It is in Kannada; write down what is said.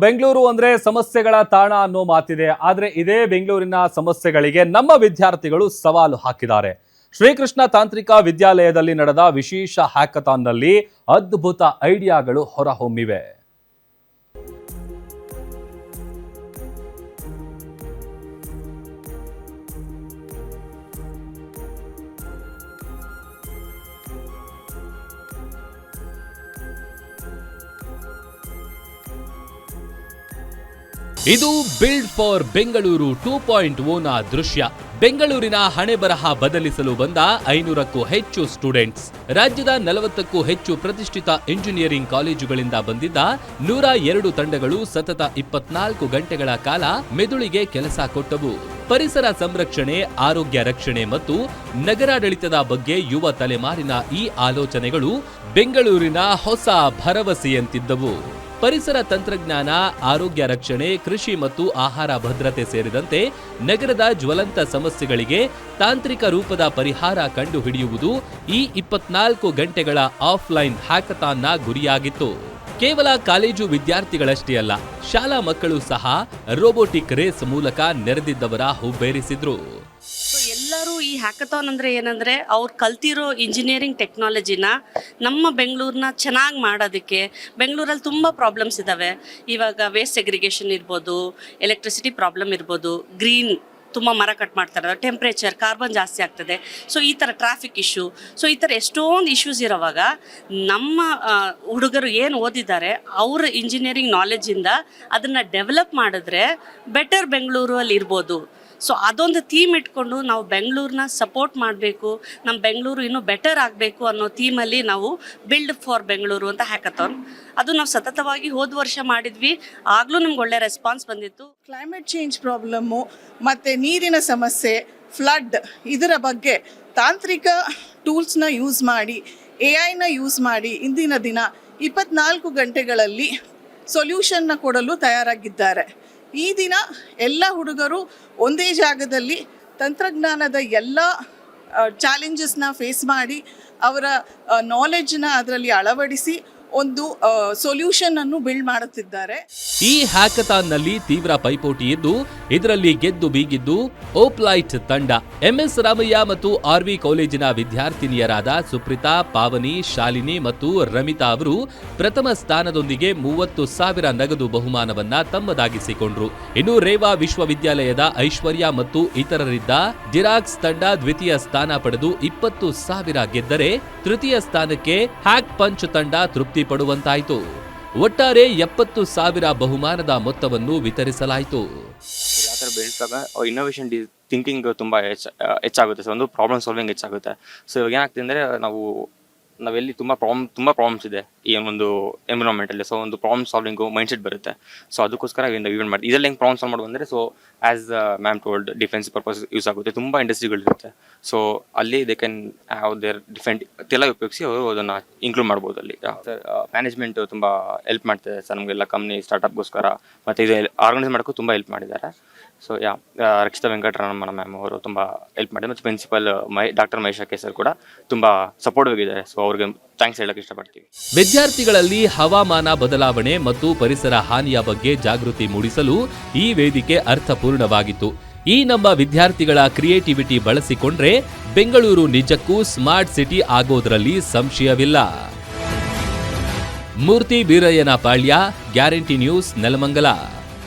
ಬೆಂಗಳೂರು ಅಂದ್ರೆ ಸಮಸ್ಯೆಗಳ ತಾಣ ಅನ್ನೋ ಮಾತಿದೆ. ಆದ್ರೆ ಇದೇ ಬೆಂಗಳೂರಿನ ಸಮಸ್ಯೆಗಳಿಗೆ ನಮ್ಮ ವಿದ್ಯಾರ್ಥಿಗಳು ಸವಾಲು ಹಾಕಿದ್ದಾರೆ. ಶ್ರೀಕೃಷ್ಣ ತಾಂತ್ರಿಕ ವಿದ್ಯಾಲಯದಲ್ಲಿ ನಡೆದ ವಿಶೇಷ ಹ್ಯಾಕಥಾನ್ನಲ್ಲಿ ಅದ್ಭುತ ಐಡಿಯಾಗಳು ಹೊರಹೊಮ್ಮಿವೆ. ಇದು ಬಿಲ್ಡ್ ಫಾರ್ ಬೆಂಗಳೂರು 2.0ನ ದೃಶ್ಯ. ಬೆಂಗಳೂರಿನ ಹಣೆ ಬರಹ ಬದಲಿಸಲು ಬಂದ 500ಕ್ಕೂ ಹೆಚ್ಚು ಸ್ಟೂಡೆಂಟ್ಸ್, ರಾಜ್ಯದ 40ಕ್ಕೂ ಹೆಚ್ಚು ಪ್ರತಿಷ್ಠಿತ ಇಂಜಿನಿಯರಿಂಗ್ ಕಾಲೇಜುಗಳಿಂದ ಬಂದಿದ್ದ 102 ತಂಡಗಳು ಸತತ 24 ಗಂಟೆಗಳ ಕಾಲ ಮೆದುಳಿಗೆ ಕೆಲಸ ಕೊಟ್ಟವು. ಪರಿಸರ ಸಂರಕ್ಷಣೆ, ಆರೋಗ್ಯ ರಕ್ಷಣೆ ಮತ್ತು ನಗರಾಡಳಿತದ ಬಗ್ಗೆ ಯುವ ತಲೆಮಾರಿನ ಈ ಆಲೋಚನೆಗಳು ಬೆಂಗಳೂರಿನ ಹೊಸ ಭರವಸೆಯಂತಿದ್ದವು. ಪರಿಸರ ತಂತ್ರಜ್ಞಾನ, ಆರೋಗ್ಯ ರಕ್ಷಣೆ, ಕೃಷಿ ಮತ್ತು ಆಹಾರ ಭದ್ರತೆ ಸೇರಿದಂತೆ ನಗರದ ಜ್ವಲಂತ ಸಮಸ್ಯೆಗಳಿಗೆ ತಾಂತ್ರಿಕ ರೂಪದ ಪರಿಹಾರ ಕಂಡುಹಿಡಿಯುವುದು ಈ 24 ಗಂಟೆಗಳ ಆಫ್ಲೈನ್ ಹ್ಯಾಕಥಾನ್ನ ಗುರಿಯಾಗಿತ್ತು. ಕೇವಲ ಕಾಲೇಜು ವಿದ್ಯಾರ್ಥಿಗಳಷ್ಟೇ ಅಲ್ಲ, ಶಾಲಾ ಮಕ್ಕಳು ಸಹ ರೋಬೋಟಿಕ್ ರೇಸ್ ಮೂಲಕ ನೆರೆದಿದ್ದವರ ಹುಬ್ಬೇರಿಸಿದ್ರು. ಎಲ್ಲರೂ ಈ ಹ್ಯಾಕಥಾನ್ ಅಂದರೆ ಏನಂದರೆ ಅವ್ರು ಕಲ್ತಿರೋ ಇಂಜಿನಿಯರಿಂಗ್ ಟೆಕ್ನಾಲಜಿನ ನಮ್ಮ ಬೆಂಗಳೂರನ್ನ ಚೆನ್ನಾಗಿ ಮಾಡೋದಕ್ಕೆ. ಬೆಂಗಳೂರಲ್ಲಿ ತುಂಬ ಪ್ರಾಬ್ಲಮ್ಸ್ ಇದ್ದಾವೆ. ಇವಾಗ ವೇಸ್ಟ್ ಸೆಗ್ರಿಗೇಷನ್ ಇರ್ಬೋದು, ಎಲೆಕ್ಟ್ರಿಸಿಟಿ ಪ್ರಾಬ್ಲಮ್ ಇರ್ಬೋದು, ಗ್ರೀನ್ ತುಂಬ ಮರ ಕಟ್ ಮಾಡ್ತಾರೆ, ಟೆಂಪ್ರೇಚರ್, ಕಾರ್ಬನ್ ಜಾಸ್ತಿ ಆಗ್ತದೆ. ಸೊ ಈ ಥರ ಟ್ರಾಫಿಕ್ ಇಶ್ಯೂ, ಸೊ ಈ ಥರ ಎಷ್ಟೊಂದು ಇಶ್ಯೂಸ್ ಇರೋವಾಗ ನಮ್ಮ ಹುಡುಗರು ಏನು ಓದಿದ್ದಾರೆ ಅವ್ರ ಇಂಜಿನಿಯರಿಂಗ್ ನಾಲೆಜಿಂದ ಅದನ್ನು ಡೆವಲಪ್ ಮಾಡಿದ್ರೆ ಬೆಟರ್ ಬೆಂಗಳೂರು ಅಲ್ಲಿ ಇರ್ಬೋದು. ಸೊ ಅದೊಂದು ಥೀಮ್ ಇಟ್ಕೊಂಡು ನಾವು ಬೆಂಗಳೂರನ್ನ ಸಪೋರ್ಟ್ ಮಾಡಬೇಕು, ನಮ್ಮ ಬೆಂಗಳೂರು ಇನ್ನೂ ಬೆಟರ್ ಆಗಬೇಕು ಅನ್ನೋ ಥೀಮಲ್ಲಿ ನಾವು ಬಿಲ್ಡ್ ಫಾರ್ ಬೆಂಗಳೂರು ಅಂತ ಹ್ಯಾಕಥಾನ್, ಅದು ನಾವು ಸತತವಾಗಿ ಹೋದ ವರ್ಷ ಮಾಡಿದ್ವಿ. ಆಗಲೂ ನಮ್ಗೆ ಒಳ್ಳೆ ರೆಸ್ಪಾನ್ಸ್ ಬಂದಿತ್ತು. ಕ್ಲೈಮೇಟ್ ಚೇಂಜ್ ಪ್ರಾಬ್ಲಮ್ಮು ಮತ್ತು ನೀರಿನ ಸಮಸ್ಯೆ, ಫ್ಲಡ್, ಇದರ ಬಗ್ಗೆ ತಾಂತ್ರಿಕ ಟೂಲ್ಸ್ನ ಯೂಸ್ ಮಾಡಿ, AI ಯೂಸ್ ಮಾಡಿ ಇಂದಿನ ದಿನ 24 ಗಂಟೆಗಳಲ್ಲಿ ಸೊಲ್ಯೂಷನ್ನ ಕೊಡಲು ತಯಾರಾಗಿದ್ದಾರೆ. ಈ ದಿನ ಎಲ್ಲ ಹುಡುಗರು ಒಂದೇ ಜಾಗದಲ್ಲಿ ತಂತ್ರಜ್ಞಾನದ ಎಲ್ಲ ಚಾಲೆಂಜಸ್ನ ಫೇಸ್ ಮಾಡಿ ಅವರ ನಾಲೆಡ್ಜ್ನ ಅದರಲ್ಲಿ ಅಳವಡಿಸಿ ಒಂದು ಸೊಲ್ಯೂಷನ್ ಅನ್ನು ಬಿಲ್ಡ್ ಮಾಡುತ್ತಿದ್ದಾರೆ. ಈ ಹ್ಯಾಕಥಾನ್ನಲ್ಲಿ ತೀವ್ರ ಪೈಪೋಟಿ ಇದ್ದು ಇದರಲ್ಲಿ ಗೆದ್ದು ಬೀಗಿದ್ದು ಓಪ್ಲೈಟ್ ತಂಡ. MS ರಾಮಯ್ಯ ಮತ್ತು RV ಕಾಲೇಜಿನ ವಿದ್ಯಾರ್ಥಿನಿಯರಾದ ಸುಪ್ರೀತಾ, ಪಾವನಿ, ಶಾಲಿನಿ ಮತ್ತು ರಮಿತಾ ಅವರು ಪ್ರಥಮ ಸ್ಥಾನದೊಂದಿಗೆ 30,000 ನಗದು ಬಹುಮಾನವನ್ನ ತಮ್ಮದಾಗಿಸಿಕೊಂಡ್ರು. ಇನ್ನು ರೇವಾ ವಿಶ್ವವಿದ್ಯಾಲಯದ ಐಶ್ವರ್ಯ ಮತ್ತು ಇತರರಿದ್ದ ಜಿರಾಕ್ಸ್ ತಂಡ ದ್ವಿತೀಯ ಸ್ಥಾನ ಪಡೆದು 20,000 ಗೆದ್ದರೆ, ತೃತೀಯ ಸ್ಥಾನಕ್ಕೆ ಹ್ಯಾಕ್ ಪಂಚ್ ತಂಡ ತೃಪ್ತಿ ಪಡುವಂತಾಯಿತು. ಒಟ್ಟಾರೆ 70,000 ಬಹುಮಾನದ ಮೊತ್ತವನ್ನು ವಿತರಿಸಲಾಯಿತು. ಯಾವ ಥರ ಬೆಳೆಸಿದಾಗ ಇನ್ನೋವೇಷನ್ ಥಿಂಕಿಂಗ್ ತುಂಬ ಹೆಚ್ಚಾಗುತ್ತೆ. ಸೊ ಒಂದು ಪ್ರಾಬ್ಲಮ್ ಸಾಲ್ವಿಂಗ್ ಹೆಚ್ಚಾಗುತ್ತೆ. ಸೊ ಇವಾಗ ಏನಾಗ್ತದೆ ಅಂದರೆ ನಾವೆಲ್ಲಿ ತುಂಬ ಪ್ರಾಬ್ಲಮ್ಸ್ ಇದೆ ಈ ಒಂದು ಎನ್ವಿರಾನ್ಮೆಂಟಲ್ಲಿ. ಸೊ ಒಂದು ಪ್ರಾಬ್ಲಮ್ ಸಾಲ್ವಿಂಗು ಮೈಂಡ್ ಸೆಟ್ ಬರುತ್ತೆ. ಸೊ ಅದಕ್ಕೋಸ್ಕರ ಇವೆಂಟ್ ಮಾಡಿ ಇದರಲ್ಲಿ ಹೆಂಗೆ ಪ್ರಾಬ್ಲಮ್ ಸಾಲ್ವ್ ಮಾಡೋದು ಅಂದರೆ, so as ma'am told defence purpose use ಆಗುತ್ತೆ. ತುಂಬ ಇಂಡಸ್ಟ್ರಿಗಳಿರುತ್ತೆ. ಸೊ ಅಲ್ಲಿ ದೇ ಕ್ಯಾನ್ ಹ್ಯಾವ್ ದೇರ್ ಡಿಫೆಂಟ್ ಎಲ್ಲ ಉಪಯೋಗಿಸಿ ಅವರು ಅದನ್ನು ಇನ್ಕ್ಲೂಡ್ ಮಾಡ್ಬೋದು. ಅಲ್ಲಿ ಮ್ಯಾನೇಜ್ಮೆಂಟ್ ತುಂಬ ಹೆಲ್ಪ್ ಮಾಡ್ತಿದೆ ಸರ್ ನಮಗೆಲ್ಲ ಕಂಪ್ನಿ ಸ್ಟಾರ್ಟಪ್ಗೋಸ್ಕರ, ಮತ್ತು ಇದು ಆರ್ಗನೈಸ್ ಮಾಡೋಕ್ಕೂ ತುಂಬ ಹೆಲ್ಪ್ ಮಾಡಿದ್ದಾರೆ. ಸೊ ರಕ್ಷಿತಾ ವೆಂಕಟರಮಣ ಮ್ಯಾಮ್ ಅವರು ತುಂಬ ಹೆಲ್ಪ್ ಮಾಡಿದ್ದಾರೆ. ಮತ್ತು principal doctor Mahesh K sir ಕೂಡ ತುಂಬ ಸಪೋರ್ಟಿವ್ ಆಗಿದ್ದಾರೆ. ಸೊ ಅವ್ರಿಗೆ ಥ್ಯಾಂಕ್ಸ್ ಹೇಳಕ್ಕೆ ಇಷ್ಟಪಡ್ತೀವಿ. ವಿದ್ಯಾರ್ಥಿಗಳಲ್ಲಿ ಹವಾಮಾನ ಬದಲಾವಣೆ ಮತ್ತು ಪರಿಸರ ಹಾನಿಯ ಬಗ್ಗೆ ಜಾಗೃತಿ ಮೂಡಿಸಲು ಈ ವೇದಿಕೆ ಅರ್ಥಪೂರ್ಣವಾಗಿತ್ತು. ಈ ನಮ್ಮ ವಿದ್ಯಾರ್ಥಿಗಳ ಕ್ರಿಯೇಟಿವಿಟಿ ಬಳಸಿಕೊಂಡ್ರೆ ಬೆಂಗಳೂರು ನಿಜಕ್ಕೂ ಸ್ಮಾರ್ಟ್ ಸಿಟಿ ಆಗೋದ್ರಲ್ಲಿ ಸಂಶಯವಿಲ್ಲ. ಮೂರ್ತಿ ಬೀರಯ್ಯನ ಪಾಳ್ಯ, ಗ್ಯಾರಂಟಿ ನ್ಯೂಸ್, ನೆಲಮಂಗಲ.